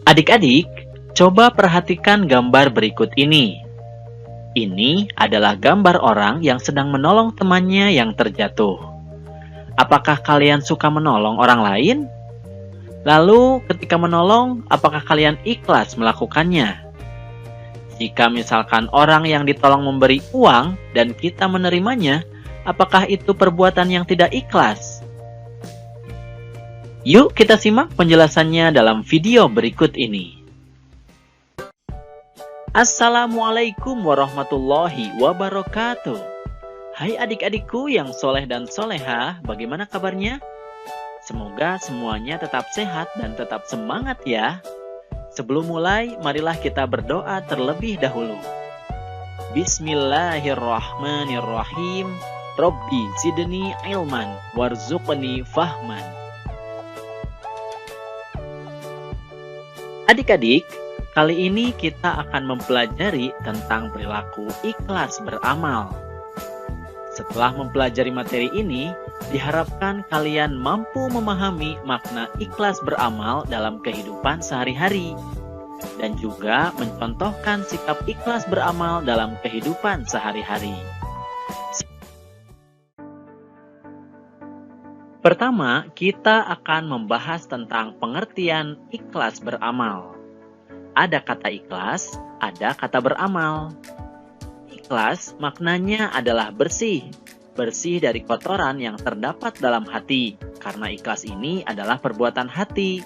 Adik-adik, coba perhatikan gambar berikut ini. Ini adalah gambar orang yang sedang menolong temannya yang terjatuh. Apakah kalian suka menolong orang lain? Lalu, ketika menolong, apakah kalian ikhlas melakukannya? Jika misalkan orang yang ditolong memberi uang dan kita menerimanya, apakah itu perbuatan yang tidak ikhlas? Yuk kita simak penjelasannya dalam video berikut ini. Assalamualaikum warahmatullahi wabarakatuh. Hai adik-adikku yang soleh dan solehah, bagaimana kabarnya? Semoga semuanya tetap sehat dan tetap semangat ya. Sebelum mulai, marilah kita berdoa terlebih dahulu. Bismillahirrahmanirrahim. Robbi zidni ilman warzuqni fahman. Adik-adik, kali ini kita akan mempelajari tentang perilaku ikhlas beramal. Setelah mempelajari materi ini, diharapkan kalian mampu memahami makna ikhlas beramal dalam kehidupan sehari-hari dan juga mencontohkan sikap ikhlas beramal dalam kehidupan sehari-hari. Pertama, kita akan membahas tentang pengertian ikhlas beramal. Ada kata ikhlas, ada kata beramal. Ikhlas maknanya adalah bersih. Bersih dari kotoran yang terdapat dalam hati, karena ikhlas ini adalah perbuatan hati.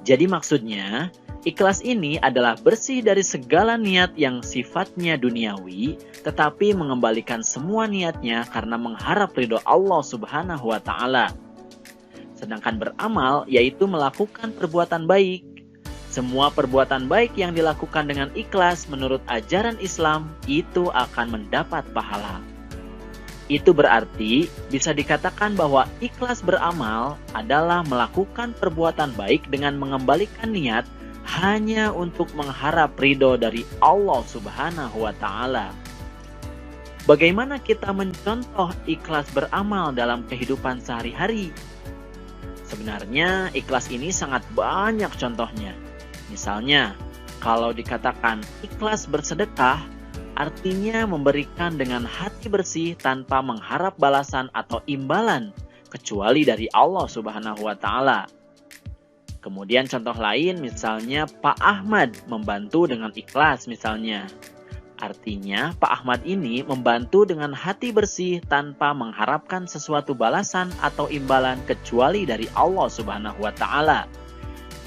Jadi maksudnya, ikhlas ini adalah bersih dari segala niat yang sifatnya duniawi, tetapi mengembalikan semua niatnya karena mengharap ridho Allah Subhanahu wa Ta'ala. Sedangkan beramal yaitu melakukan perbuatan baik. Semua perbuatan baik yang dilakukan dengan ikhlas menurut ajaran Islam itu akan mendapat pahala. Itu berarti bisa dikatakan bahwa ikhlas beramal adalah melakukan perbuatan baik dengan mengembalikan niat hanya untuk mengharap ridho dari Allah Subhanahu wa Ta'ala. Bagaimana kita mencontoh ikhlas beramal dalam kehidupan sehari-hari? Sebenarnya ikhlas ini sangat banyak contohnya. Misalnya, kalau dikatakan ikhlas bersedekah, artinya memberikan dengan hati bersih tanpa mengharap balasan atau imbalan, kecuali dari Allah Subhanahu wa Ta'ala. Kemudian contoh lain, misalnya Pak Ahmad membantu dengan ikhlas misalnya. Artinya, Pak Ahmad ini membantu dengan hati bersih tanpa mengharapkan sesuatu balasan atau imbalan kecuali dari Allah Subhanahu wa Ta'ala.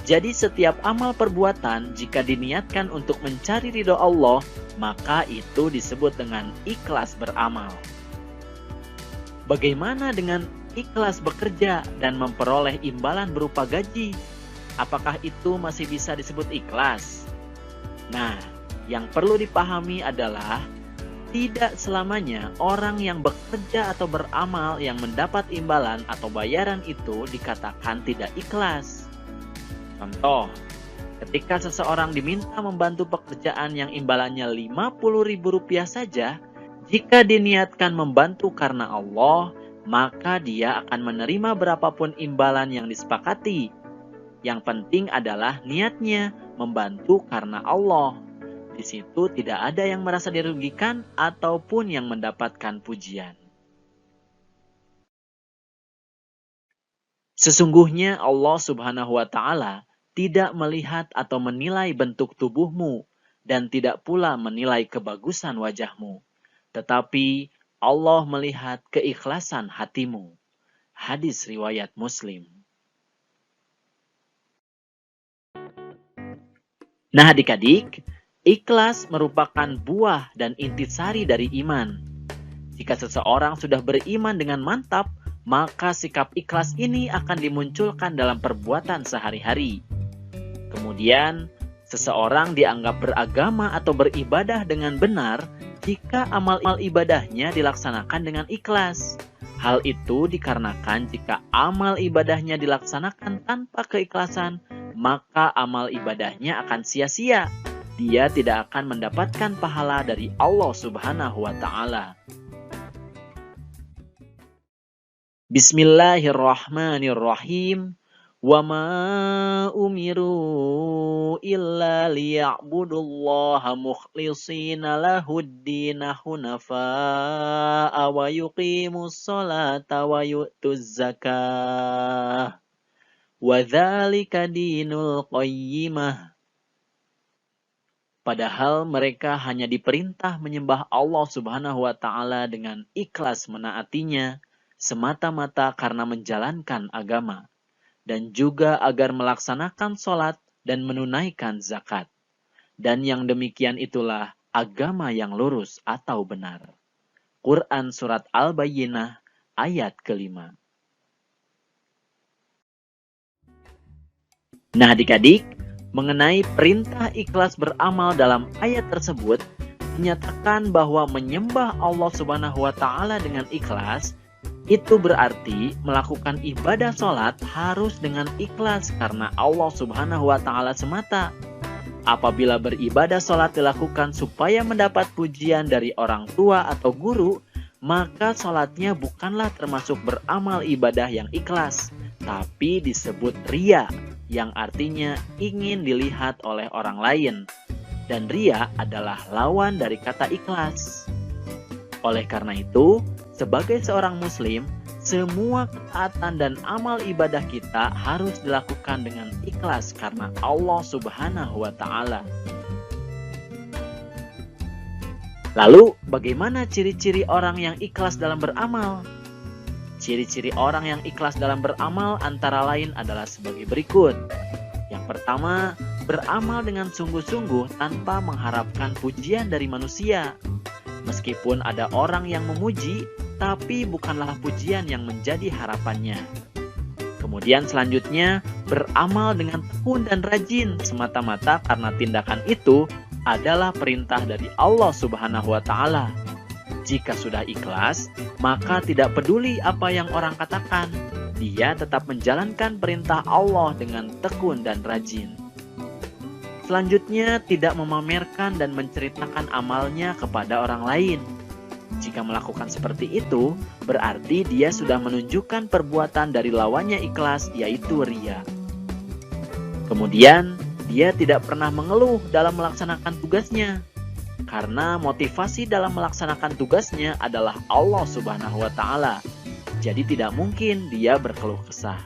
Jadi setiap amal perbuatan jika diniatkan untuk mencari ridho Allah, maka itu disebut dengan ikhlas beramal. Bagaimana dengan ikhlas bekerja dan memperoleh imbalan berupa gaji? Apakah itu masih bisa disebut ikhlas? Nah, yang perlu dipahami adalah tidak selamanya orang yang bekerja atau beramal yang mendapat imbalan atau bayaran itu dikatakan tidak ikhlas. Contoh, ketika seseorang diminta membantu pekerjaan yang imbalannya Rp50.000 saja, jika diniatkan membantu karena Allah, maka dia akan menerima berapapun imbalan yang disepakati. Yang penting adalah niatnya membantu karena Allah. Di situ tidak ada yang merasa dirugikan ataupun yang mendapatkan pujian. Sesungguhnya Allah Subhanahu wa Ta'ala tidak melihat atau menilai bentuk tubuhmu dan tidak pula menilai kebagusan wajahmu, tetapi Allah melihat keikhlasan hatimu. Hadis riwayat Muslim. Nah adik-adik, ikhlas merupakan buah dan intisari dari iman. Jika seseorang sudah beriman dengan mantap, maka sikap ikhlas ini akan dimunculkan dalam perbuatan sehari-hari. Kemudian, seseorang dianggap beragama atau beribadah dengan benar jika amal ibadahnya dilaksanakan dengan ikhlas. Hal itu dikarenakan jika amal ibadahnya dilaksanakan tanpa keikhlasan, maka amal ibadahnya akan sia-sia. Dia tidak akan mendapatkan pahala dari Allah Subhanahu wa Ta'ala. Bismillahirrahmanirrahim. Wa ma umiru liya'budullaha mukhlishina lahuddina hunafa'a wa yuqimus sholata wa yu'tuz zakah wa dzalika dinul qayyimah. Padahal mereka hanya diperintah menyembah Allah Subhanahu wa Ta'ala dengan ikhlas menaatinya semata-mata karena menjalankan agama, dan juga agar melaksanakan sholat dan menunaikan zakat. Dan yang demikian itulah agama yang lurus atau benar. Quran Surat Al-Bayyinah ayat ke-5. Nah adik-adik, mengenai perintah ikhlas beramal dalam ayat tersebut, dinyatakan bahwa menyembah Allah Subhanahu wa Ta'ala dengan ikhlas, itu berarti melakukan ibadah sholat harus dengan ikhlas karena Allah Subhanahu wa Ta'ala semata. Apabila beribadah sholat dilakukan supaya mendapat pujian dari orang tua atau guru, maka sholatnya bukanlah termasuk beramal ibadah yang ikhlas, tapi disebut riya, yang artinya ingin dilihat oleh orang lain. Dan riya adalah lawan dari kata ikhlas. Oleh karena itu, sebagai seorang muslim, semua ketaatan dan amal ibadah kita harus dilakukan dengan ikhlas karena Allah Subhanahu wa Ta'ala. Lalu, bagaimana ciri-ciri orang yang ikhlas dalam beramal? Ciri-ciri orang yang ikhlas dalam beramal antara lain adalah sebagai berikut. Yang pertama, beramal dengan sungguh-sungguh tanpa mengharapkan pujian dari manusia. Meskipun ada orang yang memuji, tapi bukanlah pujian yang menjadi harapannya. Kemudian selanjutnya, beramal dengan tekun dan rajin semata-mata karena tindakan itu adalah perintah dari Allah Subhanahu wa Ta'ala. Jika sudah ikhlas, maka tidak peduli apa yang orang katakan. Dia tetap menjalankan perintah Allah dengan tekun dan rajin. Selanjutnya, tidak memamerkan dan menceritakan amalnya kepada orang lain. Jika melakukan seperti itu, berarti dia sudah menunjukkan perbuatan dari lawannya ikhlas, yaitu riya. Kemudian, dia tidak pernah mengeluh dalam melaksanakan tugasnya. Karena motivasi dalam melaksanakan tugasnya adalah Allah Subhanahu wa Ta'ala. Jadi tidak mungkin dia berkeluh kesah.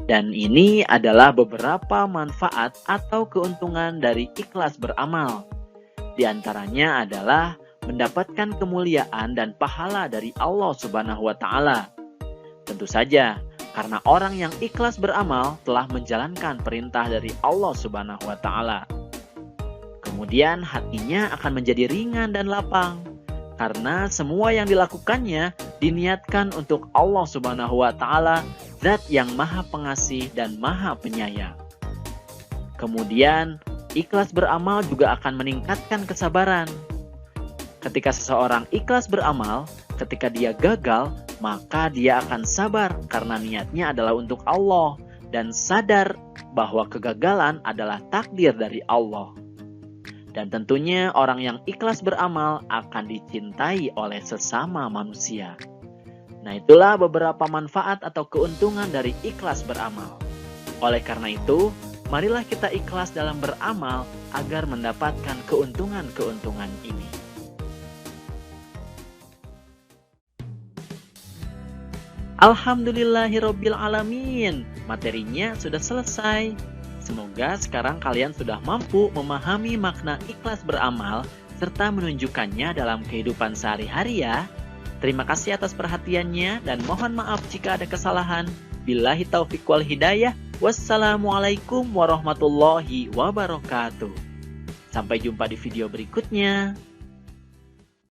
Dan ini adalah beberapa manfaat atau keuntungan dari ikhlas beramal. Di antaranya adalah mendapatkan kemuliaan dan pahala dari Allah Subhanahu wa Ta'ala. Tentu saja, karena orang yang ikhlas beramal telah menjalankan perintah dari Allah Subhanahu wa Ta'ala. Kemudian hatinya akan menjadi ringan dan lapang, karena semua yang dilakukannya diniatkan untuk Allah Subhanahu wa Ta'ala, Zat yang Maha Pengasih dan Maha Penyayang. Kemudian, ikhlas beramal juga akan meningkatkan kesabaran. Ketika seseorang ikhlas beramal, ketika dia gagal, maka dia akan sabar karena niatnya adalah untuk Allah dan sadar bahwa kegagalan adalah takdir dari Allah. Dan tentunya orang yang ikhlas beramal akan dicintai oleh sesama manusia. Nah, itulah beberapa manfaat atau keuntungan dari ikhlas beramal. Oleh karena itu, marilah kita ikhlas dalam beramal agar mendapatkan keuntungan-keuntungan ini. Alhamdulillahirabbil alamin. Materinya sudah selesai. Semoga sekarang kalian sudah mampu memahami makna ikhlas beramal serta menunjukkannya dalam kehidupan sehari-hari ya. Terima kasih atas perhatiannya dan mohon maaf jika ada kesalahan. Billahi taufiq wal hidayah. Wassalamualaikum warahmatullahi wabarakatuh. Sampai jumpa di video berikutnya.